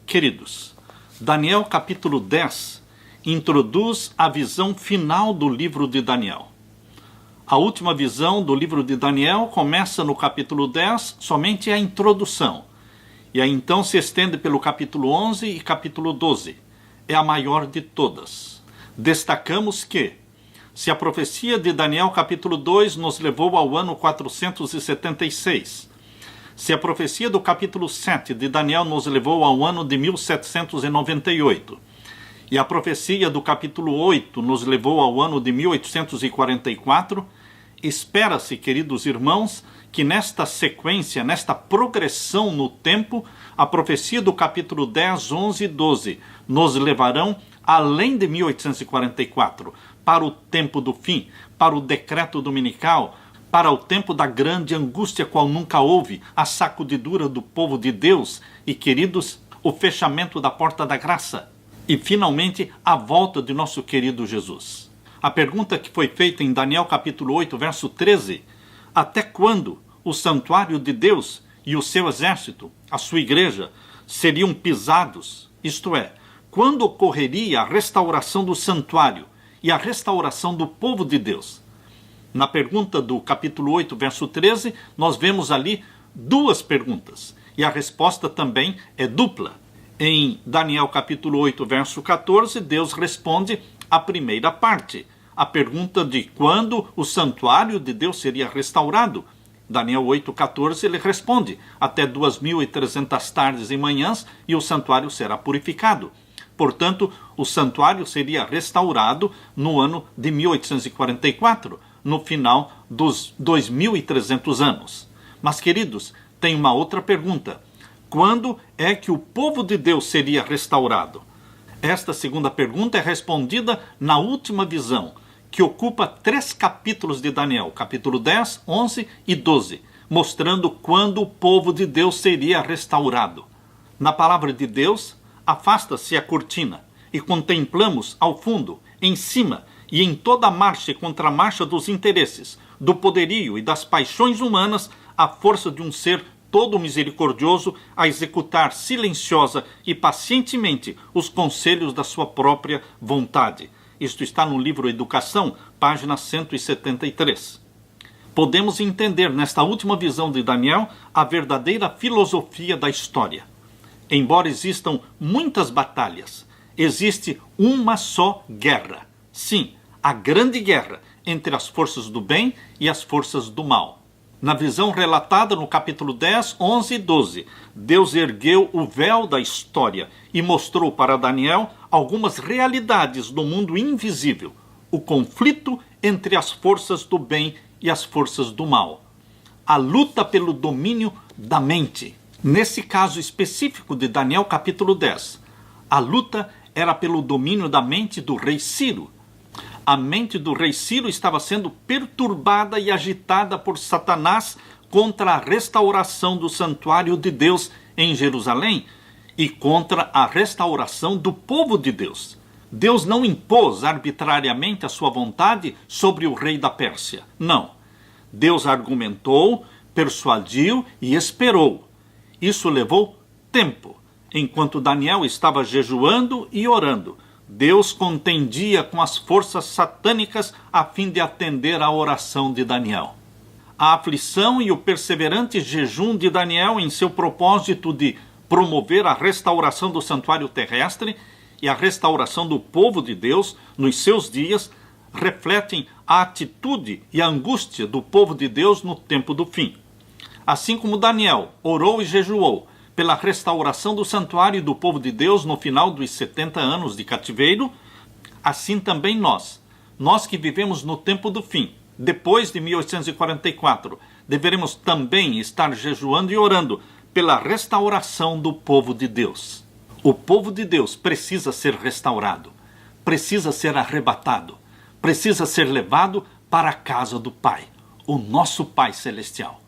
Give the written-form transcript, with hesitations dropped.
Queridos, Daniel capítulo 10 introduz a visão final do livro de Daniel. A última visão do livro de Daniel começa no capítulo 10, somente a introdução. E aí então se estende pelo capítulo 11 e capítulo 12. É a maior de todas. Destacamos que, se a profecia de Daniel capítulo 2 nos levou ao ano 476, se a profecia do capítulo 7 de Daniel nos levou ao ano de 1798, e a profecia do capítulo 8 nos levou ao ano de 1844, espera-se, queridos irmãos, que nesta sequência, nesta progressão no tempo, a profecia do capítulo 10, 11 e 12 nos levarão além de 1844, para o tempo do fim, para o decreto dominical, para o tempo da grande angústia qual nunca houve, a sacudidura do povo de Deus e, queridos, o fechamento da porta da graça e, finalmente, a volta de nosso querido Jesus. A pergunta que foi feita em Daniel capítulo 8, verso 13, até quando o santuário de Deus e o seu exército, a sua igreja, seriam pisados? Isto é, quando ocorreria a restauração do santuário e a restauração do povo de Deus? Na pergunta do capítulo 8, verso 13, nós vemos ali duas perguntas. E a resposta também é dupla. Em Daniel capítulo 8, verso 14, Deus responde a primeira parte. A pergunta de quando o santuário de Deus seria restaurado. Daniel 8, 14, ele responde: até 2.300 tardes e manhãs e o santuário será purificado. Portanto, o santuário seria restaurado no ano de 1844, no final dos 2.300 anos. Mas, queridos, tem uma outra pergunta. Quando é que o povo de Deus seria restaurado? Esta segunda pergunta é respondida na última visão, que ocupa 3 capítulos de Daniel, capítulo 10, 11 e 12, mostrando quando o povo de Deus seria restaurado. Na palavra de Deus, afasta-se a cortina e contemplamos ao fundo, em cima e em toda a marcha e contramarcha dos interesses, do poderio e das paixões humanas, a força de um ser todo misericordioso a executar silenciosa e pacientemente os conselhos da sua própria vontade. Isto está no livro Educação, página 173. Podemos entender nesta última visão de Daniel a verdadeira filosofia da história. Embora existam muitas batalhas, existe uma só guerra. Sim, a grande guerra entre as forças do bem e as forças do mal. Na visão relatada no capítulo 10, 11 e 12, Deus ergueu o véu da história e mostrou para Daniel algumas realidades do mundo invisível, o conflito entre as forças do bem e as forças do mal, a luta pelo domínio da mente. Nesse caso específico de Daniel capítulo 10, a luta era pelo domínio da mente do rei Ciro. A mente do rei Ciro estava sendo perturbada e agitada por Satanás contra a restauração do santuário de Deus em Jerusalém e contra a restauração do povo de Deus. Deus não impôs arbitrariamente a sua vontade sobre o rei da Pérsia. Não. Deus argumentou, persuadiu e esperou. Isso levou tempo. Enquanto Daniel estava jejuando e orando, Deus contendia com as forças satânicas a fim de atender à oração de Daniel. A aflição e o perseverante jejum de Daniel em seu propósito de promover a restauração do santuário terrestre e a restauração do povo de Deus nos seus dias refletem a atitude e a angústia do povo de Deus no tempo do fim. Assim como Daniel orou e jejuou pela restauração do santuário e do povo de Deus no final dos 70 anos de cativeiro, assim também nós que vivemos no tempo do fim, depois de 1844, deveremos também estar jejuando e orando pela restauração do povo de Deus. O povo de Deus precisa ser restaurado, precisa ser arrebatado, precisa ser levado para a casa do Pai, o nosso Pai Celestial.